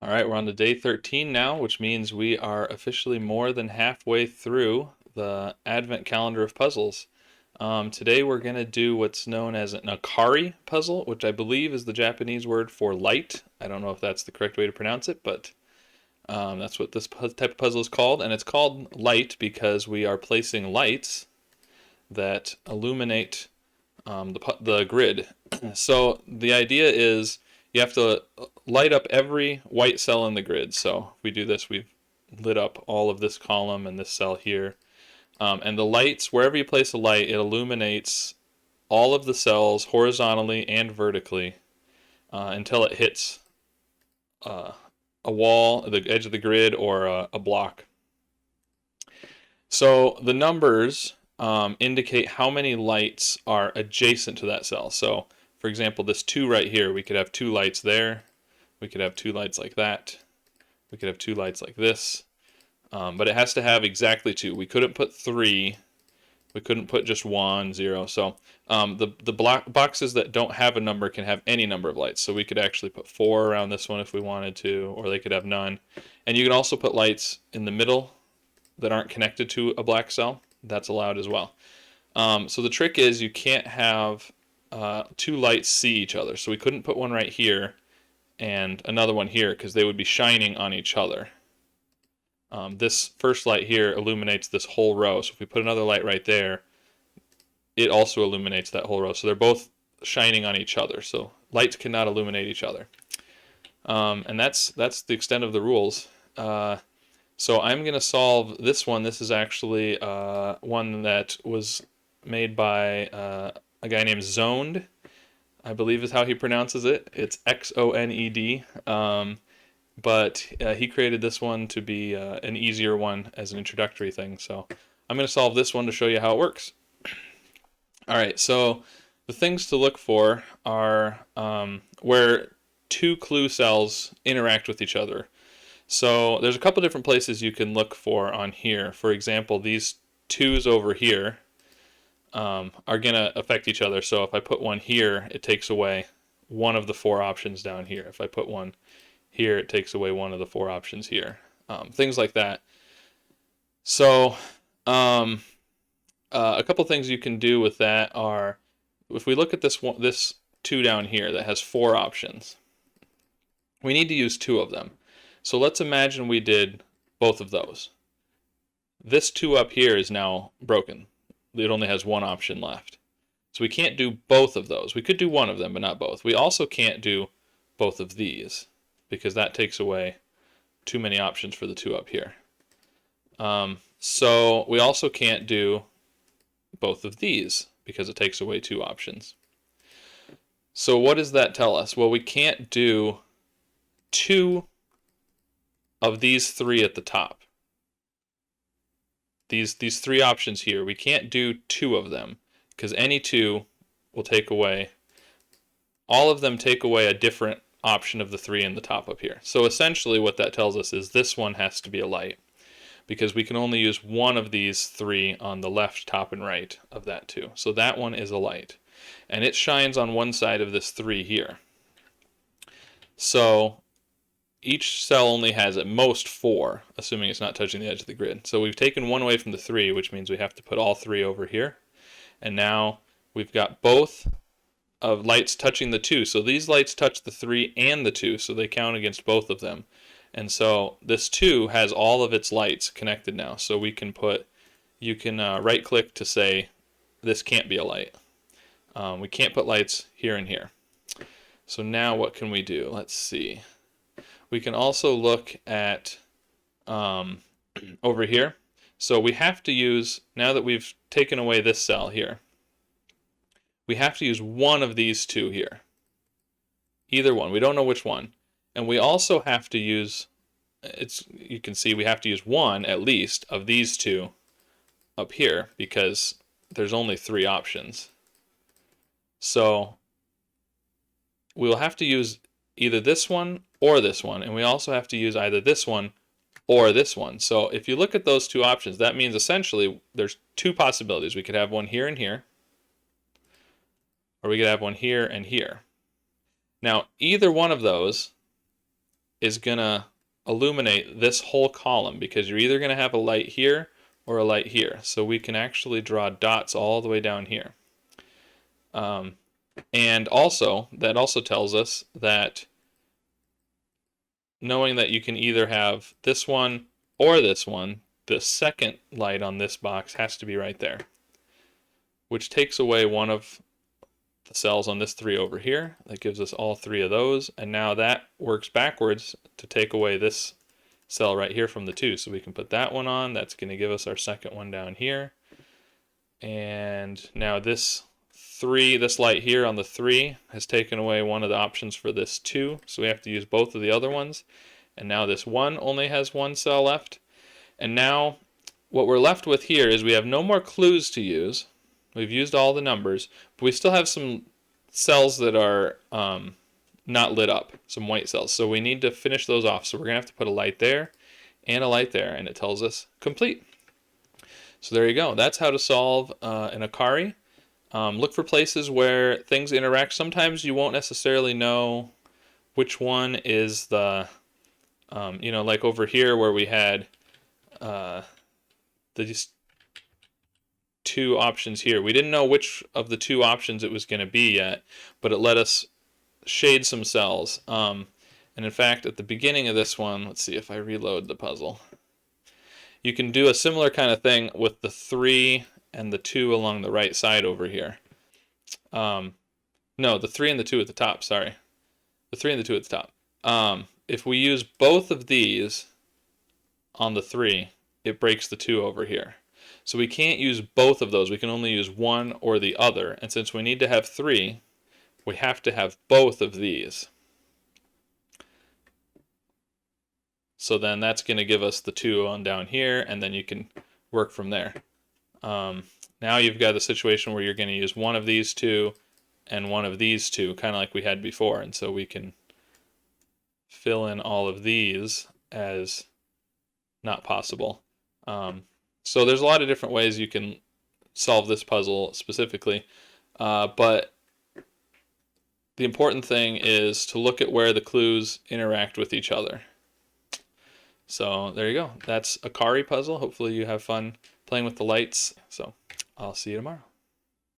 All right, we're on to day 13 now, which means we are officially more than halfway through the Advent calendar of puzzles. Today we're going to do what's known as an Akari puzzle, which I believe is the Japanese word for light. I don't know if that's the correct way to pronounce it, but that's what this type of puzzle is called. And it's called light because we are placing lights that illuminate the grid. So the idea is you have to light up every white cell in the grid. So if we do this, we've lit up all of this column and this cell here. And the lights, wherever you place a light, it illuminates all of the cells horizontally and vertically until it hits a wall, the edge of the grid, or a block. So the numbers indicate how many lights are adjacent to that cell. So, for example, this 2 right here, we could have 2 lights there. We could have 2 lights like that. We could have 2 lights like this. But it has to have exactly 2. We couldn't put 3. We couldn't put just 1, 0. So the boxes that don't have a number can have any number of lights. So we could actually put 4 around this one if we wanted to, or they could have none. And you can also put lights in the middle that aren't connected to a black cell. That's allowed as well. So the trick is you can't have 2 lights see each other. So we couldn't put one right here and another one here because they would be shining on each other. This first light here illuminates this whole row. So if we put another light right there, it also illuminates that whole row. So they're both shining on each other. So lights cannot illuminate each other. And that's the extent of the rules. So I'm going to solve this one. This is actually one that was made by a guy named Zoned, I believe is how he pronounces it. It's Xoned. But he created this one to be an easier one as an introductory thing. So I'm going to solve this one to show you how it works. All right, so the things to look for are where 2 clue cells interact with each other. So there's a couple different places you can look for on here. For example, these 2's over here are going to affect each other. So if I put one here, it takes away one of the 4 options down here. If I put one here, it takes away one of the 4 options here. Things like that. So a couple things you can do with that are, if we look at this 2 down here that has 4 options, we need to use 2 of them. So let's imagine we did both of those. This 2 up here is now broken. It only has 1 option left. So we can't do both of those. We could do one of them, but not both. We also can't do both of these because that takes away too many options for the 2 up here. So we also can't do both of these because it takes away 2 options. So what does that tell us? Well, we can't do 2 of these 3 at the top. These 3 options here, we can't do 2 of them because any 2 will take away, all of them take away a different option of the 3 in the top up here. So essentially what that tells us is this one has to be a light because we can only use one of these 3 on the left, top, and right of that 2. So that one is a light. And it shines on one side of this 3 here. So each cell only has at most 4, assuming it's not touching the edge of the grid. So we've taken 1 away from the 3, which means we have to put all 3 over here. And now we've got both of lights touching the 2. So these lights touch the 3 and the 2, so they count against both of them. And so this 2 has all of its lights connected now. So we can you can right click to say this can't be a light. We can't put lights here and here. So now what can we do? Let's see. We can also look at over here. So we have to use, now that we've taken away this cell here, we have to use one of these 2 here. Either one. We don't know which one. And we also have to use, you can see we have to use 1 at least of these 2 up here because there's only 3 options. So we'll have to use either this one or this one, and we also have to use either this one or this one. So if you look at those 2 options, that means essentially there's 2 possibilities. We could have one here and here, or we could have one here and here. Now, either one of those is going to illuminate this whole column because you're either going to have a light here or a light here. So we can actually draw dots all the way down here. And also, that also tells us that knowing that you can either have this one or this one, the second light on this box has to be right there, which takes away one of the cells on this 3 over here. That gives us all 3 of those, and now that works backwards to take away this cell right here from the 2. So we can put that one on. That's going to give us our second one down here. And now this light here on the 3 has taken away one of the options for this 2, so we have to use both of the other ones. And now this 1 only has 1 cell left. And now what we're left with here is we have no more clues to use. We've used all the numbers, but we still have some cells that are not lit up, some white cells. So we need to finish those off. So we're going to have to put a light there and a light there, and it tells us complete. So there you go. That's how to solve an Akari. Look for places where things interact. Sometimes you won't necessarily know which one is the, like over here where we had these 2 options here. We didn't know which of the 2 options it was going to be yet, but it let us shade some cells. And in fact, at the beginning of this one, let's see if I reload the puzzle. You can do a similar kind of thing with the 3 and the 2 along the right side over here. No, the 3 and the 2 at the top, sorry. The 3 and the 2 at the top. If we use both of these on the 3, it breaks the 2 over here. So we can't use both of those. We can only use one or the other. And since we need to have 3, we have to have both of these. So then that's going to give us the 2 on down here, and then you can work from there. Now you've got a situation where you're going to use one of these 2 and one of these 2, kind of like we had before. And so we can fill in all of these as not possible. So there's a lot of different ways you can solve this puzzle specifically, but the important thing is to look at where the clues interact with each other. So there you go. That's Akari puzzle. Hopefully you have fun playing with the lights. So I'll see you tomorrow.